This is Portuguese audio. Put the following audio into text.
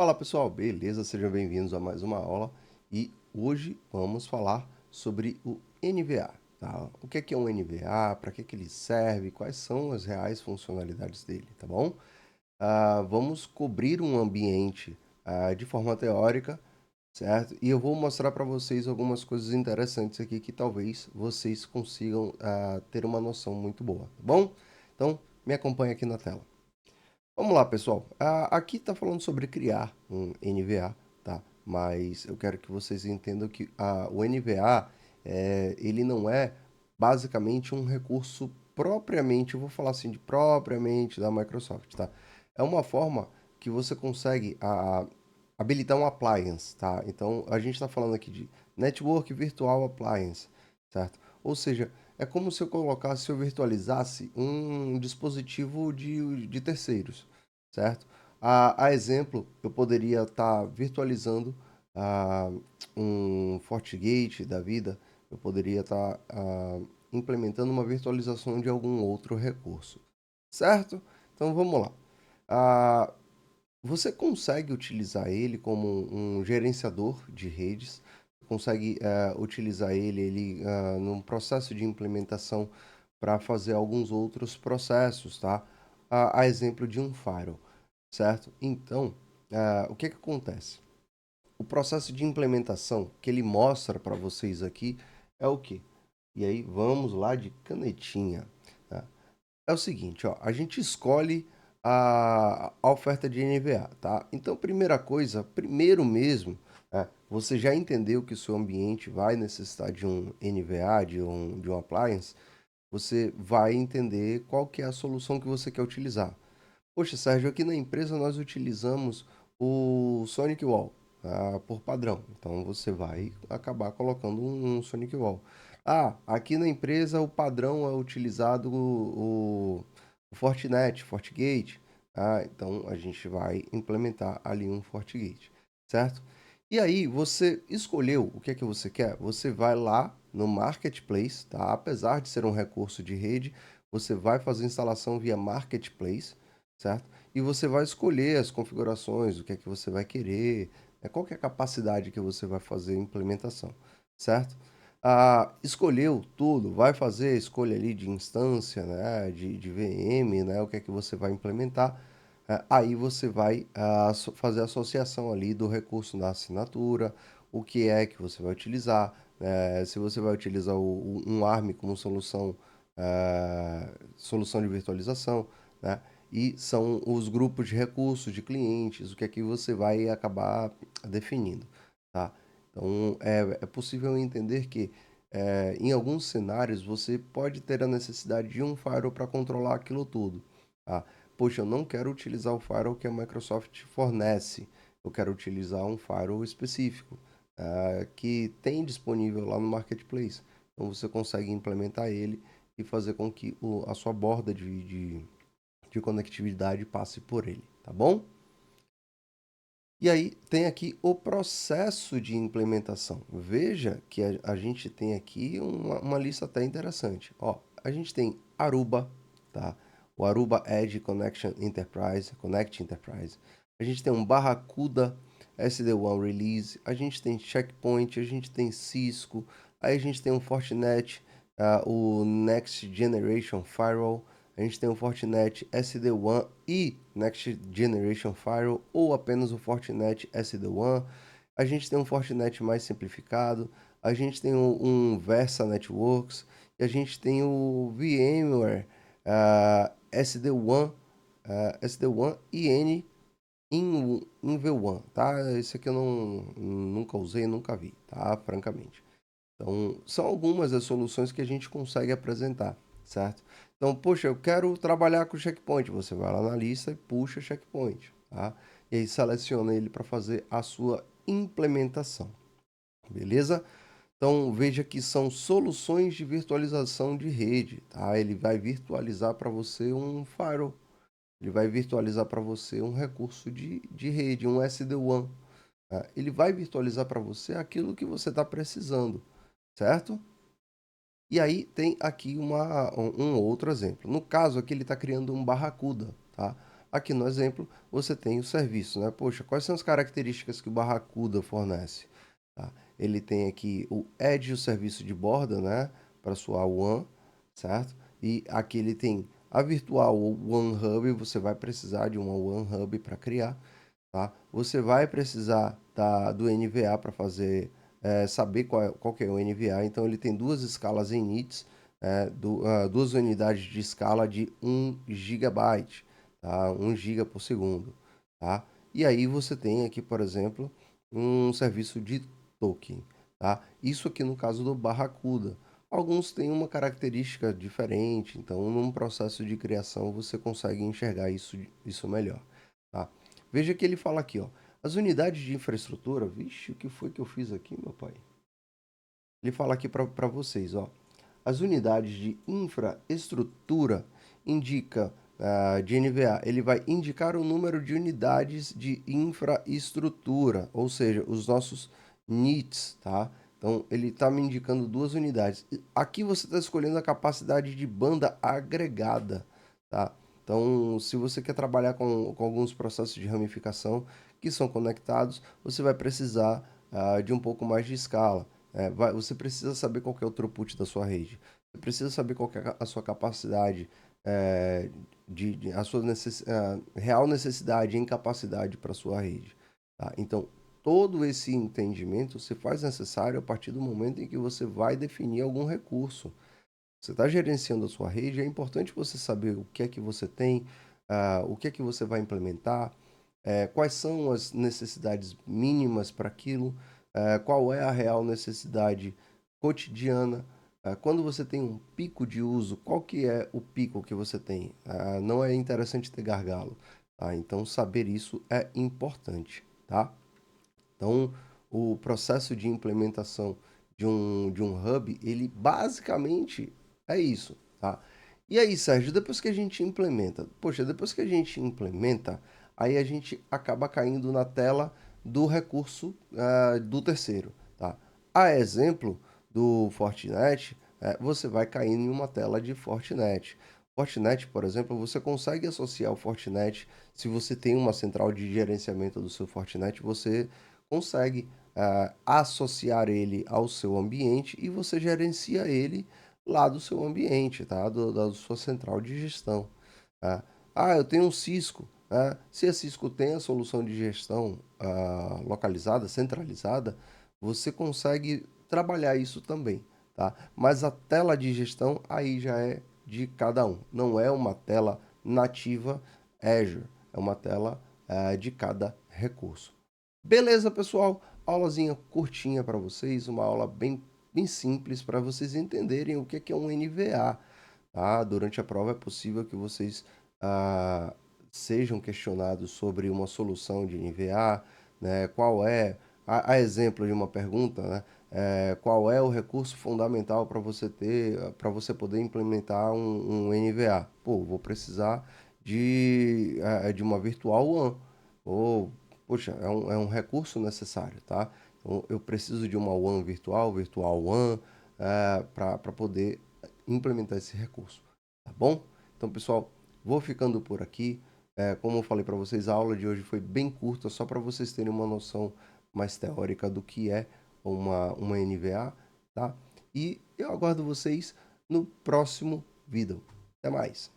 Fala pessoal, beleza? Sejam bem-vindos a mais uma aula e hoje vamos falar sobre o NVA, tá? O que é um NVA, para que ele serve, quais são as reais funcionalidades dele, tá bom? Vamos cobrir um ambiente de forma teórica, certo? E eu vou mostrar para vocês algumas coisas interessantes aqui que talvez vocês consigam ter uma noção muito boa, tá bom? Então, me acompanha aqui na tela. Vamos lá, pessoal. Aqui está falando sobre criar um NVA, tá? Mas eu quero que vocês entendam que o NVA, ele não é basicamente um recurso propriamente, eu vou falar assim, de propriamente da Microsoft, tá? É uma forma que você consegue habilitar um appliance, tá? Então, a gente está falando aqui de Network Virtual Appliance, certo? Ou seja, é como se eu colocasse, se eu virtualizasse um dispositivo de terceiros, certo? A exemplo, eu poderia estar virtualizando ah, um FortiGate da vida, eu poderia estar implementando uma virtualização de algum outro recurso, certo? Então vamos lá. Ah, Você consegue utilizar ele como um gerenciador de redes, consegue utilizar ele num processo de implementação para fazer alguns outros processos, tá? A exemplo de um firewall, certo? Então, o que acontece? O processo de implementação que ele mostra para vocês aqui é o quê? E aí, vamos lá de canetinha, tá? É o seguinte, ó, a gente escolhe a oferta de NVA, tá? Então, primeira coisa, primeiro mesmo, você já entendeu que o seu ambiente vai necessitar de um NVA, de um appliance, você vai entender qual que é a solução que você quer utilizar. Poxa, Sérgio, aqui na empresa nós utilizamos o Sonic Wall, por padrão. Então você vai acabar colocando um Sonic Wall. Aqui na empresa o padrão é utilizado o Fortinet, FortiGate. Então a gente vai implementar ali um FortiGate, certo? E aí você escolheu o que é que você quer? Você vai lá no Marketplace, tá? Apesar de ser um recurso de rede, você vai fazer instalação via Marketplace, certo? E você vai escolher as configurações, o que é que você vai querer, qual que é a capacidade que você vai fazer a implementação, certo? Escolheu tudo, vai fazer a escolha ali de instância, né, de VM, né, o que é que você vai implementar. Aí você vai fazer a associação ali do recurso da assinatura, o que é que você vai utilizar, se você vai utilizar um ARM como solução de virtualização, né? E são os grupos de recursos de clientes, o que é que você vai acabar definindo, tá? Então, é possível entender que em alguns cenários você pode ter a necessidade de um firewall para controlar aquilo tudo, tá? Poxa, eu não quero utilizar o firewall que a Microsoft fornece, eu quero utilizar um firewall específico, que tem disponível lá no Marketplace. Então, você consegue implementar ele e fazer com que a sua borda de conectividade passe por ele, tá bom? E aí tem aqui o processo de implementação. Veja que a gente tem aqui uma lista até interessante. Ó, a gente tem Aruba, tá? O Aruba Edge Connection Enterprise, Connect Enterprise. A gente tem um Barracuda SD-WAN Release. A gente tem Checkpoint, a gente tem Cisco. Aí a gente tem um Fortinet, o Next Generation Firewall. A gente tem o Fortinet SD-WAN e Next Generation Firewall, ou apenas o Fortinet SD-WAN. A gente tem um Fortinet mais simplificado. A gente tem um Versa Networks. E a gente tem o VMware SD-WAN, SD-WAN IN em V1, tá? Esse aqui eu nunca usei, nunca vi, tá? Francamente. Então, são algumas das soluções que a gente consegue apresentar, certo? Então, poxa, eu quero trabalhar com o checkpoint. Você vai lá na lista e puxa checkpoint, tá? E aí seleciona ele para fazer a sua implementação, beleza? Então, veja que são soluções de virtualização de rede, tá? Ele vai virtualizar para você um firewall, ele vai virtualizar para você um recurso de rede, um SD-WAN, tá? Ele vai virtualizar para você aquilo que você está precisando, certo? E aí tem aqui um outro exemplo. No caso aqui ele está criando um Barracuda, tá? aqui no exemplo, você tem o serviço, né? Poxa, quais são as características que o Barracuda fornece? Tá? Ele tem aqui o Edge, o serviço de borda, né? Para sua WAN, certo? E aqui ele tem a virtual WAN Hub, você vai precisar de uma WAN Hub para criar, tá? Você vai precisar do NVA para fazer, saber qual que é o NVA. Então, ele tem duas escalas em nits, duas unidades de escala de 1 GB, tá? 1 GB por segundo, tá? E aí você tem aqui, por exemplo, um serviço de token, tá? Isso aqui no caso do Barracuda. Alguns têm uma característica diferente, então num processo de criação você consegue enxergar isso melhor, tá? Veja que ele fala aqui, ó, as unidades de infraestrutura, vixe, o que foi que eu fiz aqui, meu pai? Ele fala aqui para vocês, ó, as unidades de infraestrutura indica de NVA, ele vai indicar o número de unidades de infraestrutura, ou seja, os nossos NITs, tá? Então, ele está me indicando duas unidades. Aqui você está escolhendo a capacidade de banda agregada, tá? Então, se você quer trabalhar com alguns processos de ramificação que são conectados, você vai precisar de um pouco mais de escala. Você precisa saber qual que é o throughput da sua rede. Você precisa saber qual que é a sua capacidade, é, a sua real necessidade em capacidade para a sua rede. Tá? Então, todo esse entendimento se faz necessário a partir do momento em que você vai definir algum recurso. Você está gerenciando a sua rede, é importante você saber o que é que você tem, o que é que você vai implementar, quais são as necessidades mínimas para aquilo, qual é a real necessidade cotidiana. Quando você tem um pico de uso, qual que é o pico que você tem? Não é interessante ter gargalo, tá? Então, saber isso é importante, tá? Então, o processo de implementação de um hub, ele basicamente é isso, tá? E aí, Sérgio, depois que a gente implementa, poxa, depois que a gente implementa, aí a gente acaba caindo na tela do recurso do terceiro, tá? A exemplo do Fortinet, você vai caindo em uma tela de Fortinet. Fortinet, por exemplo, você consegue associar o Fortinet, se você tem uma central de gerenciamento do seu Fortinet, você consegue associar ele ao seu ambiente e você gerencia ele lá do seu ambiente, tá? Da sua central de gestão. Tá? Eu tenho um Cisco. Se a Cisco tem a solução de gestão localizada, centralizada, você consegue trabalhar isso também, tá? Mas a tela de gestão aí já é de cada um. Não é uma tela nativa Azure, é uma tela de cada recurso. Beleza, pessoal? Aulazinha curtinha para vocês, uma aula bem simples para vocês entenderem o que é um NVA, tá? Durante a prova é possível que vocês ah, sejam questionados sobre uma solução de NVA, né? Qual é, a exemplo de uma pergunta, né? Qual é o recurso fundamental para você ter, para você poder implementar um NVA? Pô, vou precisar de uma virtual WAN, ou poxa, é um recurso necessário, tá? Então, eu preciso de uma WAN virtual, virtual WAN, para poder implementar esse recurso, tá bom? Então, pessoal, vou ficando por aqui. Como eu falei para vocês, a aula de hoje foi bem curta, só para vocês terem uma noção mais teórica do que é uma NVA, tá? E eu aguardo vocês no próximo vídeo. Até mais!